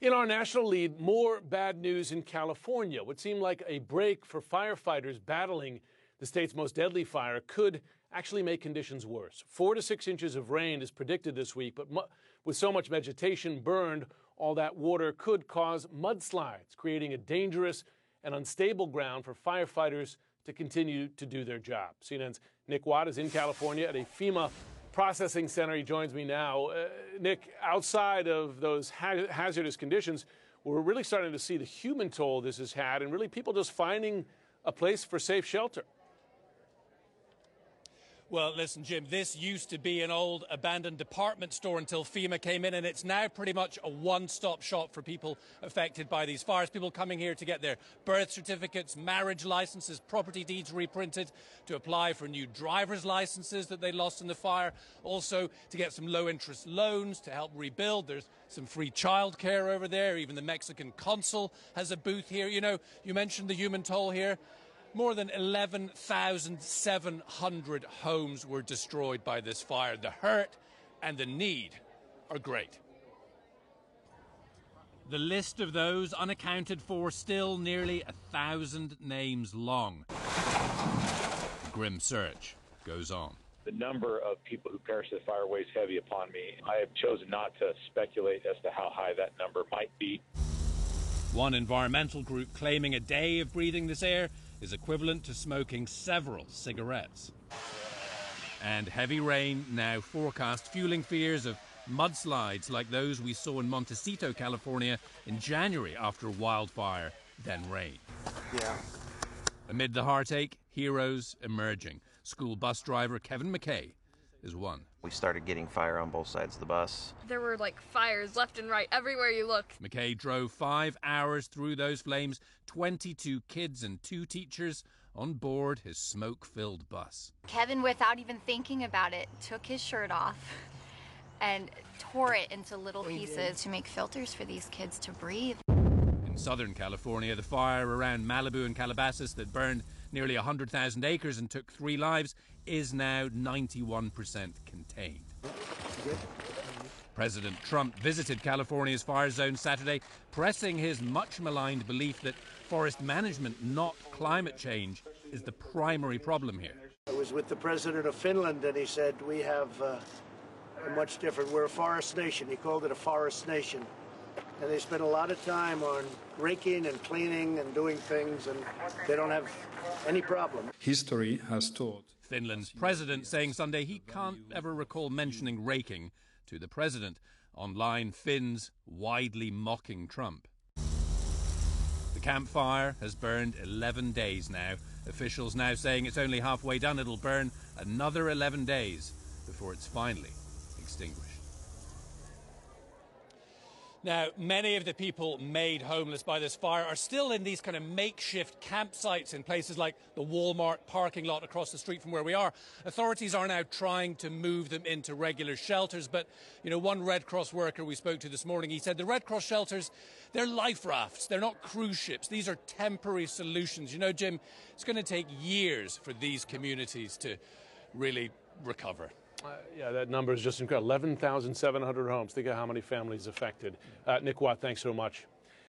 In our national lead, more bad news in California. What seemed like a break for firefighters battling the state's most deadly fire could actually make conditions worse. 4 to 6 inches of rain is predicted this week, but with so much vegetation burned, all that water could cause mudslides, creating a dangerous and unstable ground for firefighters to continue to do their job. CNN's Nick Watt is in California at a FEMA processing center. He joins me now. Nick, outside of those hazardous conditions, we're really starting to see the human toll this has had and really people just finding a place for safe shelter. Well, listen, Jim, this used to be an old abandoned department store until FEMA came in, and it's now pretty much a one-stop shop for people affected by these fires. People coming here to get their birth certificates, marriage licenses, property deeds reprinted, to apply for new driver's licenses that they lost in the fire, also to get some low-interest loans to help rebuild. There's some free childcare over there. Even the Mexican consul has a booth here. You know, you mentioned the human toll here. More than 11,700 homes were destroyed by this fire. The hurt and the need are great. The list of those unaccounted for still nearly 1,000 names long. The grim search goes on. The number of people who perished in the fire weighs heavy upon me. I have chosen not to speculate as to how high that number might be. One environmental group claiming a day of breathing this air is equivalent to smoking several cigarettes. And heavy rain now forecast, fueling fears of mudslides like those we saw in Montecito, California in January after a wildfire, then rain. Yeah. Amid the heartache, heroes emerging. School bus driver Kevin McKay is one. We started getting fire on both sides of the bus. There were like fires left and right everywhere you look. McKay drove 5 hours through those flames, 22 kids and 2 teachers on board his smoke-filled bus. Kevin, without even thinking about it, took his shirt off and tore it into little pieces to make filters for these kids to breathe. In Southern California, the fire around Malibu and Calabasas that burned nearly 100,000 acres and took 3 lives is now 91% contained. President Trump visited California's fire zone Saturday, pressing his much-maligned belief that forest management, not climate change, is the primary problem here. I was with the president of Finland, and he said, we have a much different, we're a forest nation. He called it a forest nation. And they spend a lot of time on raking and cleaning and doing things, and they don't have any problem. History has taught. Finland's president saying Sunday he can't ever recall mentioning raking to the president. Online, Finns widely mocking Trump. The campfire has burned 11 days now. Officials now saying it's only halfway done. It'll burn another 11 days before it's finally extinguished. Now, many of the people made homeless by this fire are still in these kind of makeshift campsites in places like the Walmart parking lot across the street from where we are. Authorities are now trying to move them into regular shelters. But, you know, one Red Cross worker we spoke to this morning, he said the Red Cross shelters, they're life rafts. They're not cruise ships. These are temporary solutions. You know, Jim, it's going to take years for these communities to really recover. Yeah, that number is just incredible. 11,700 homes. Think of how many families affected. Nick Watt, thanks so much.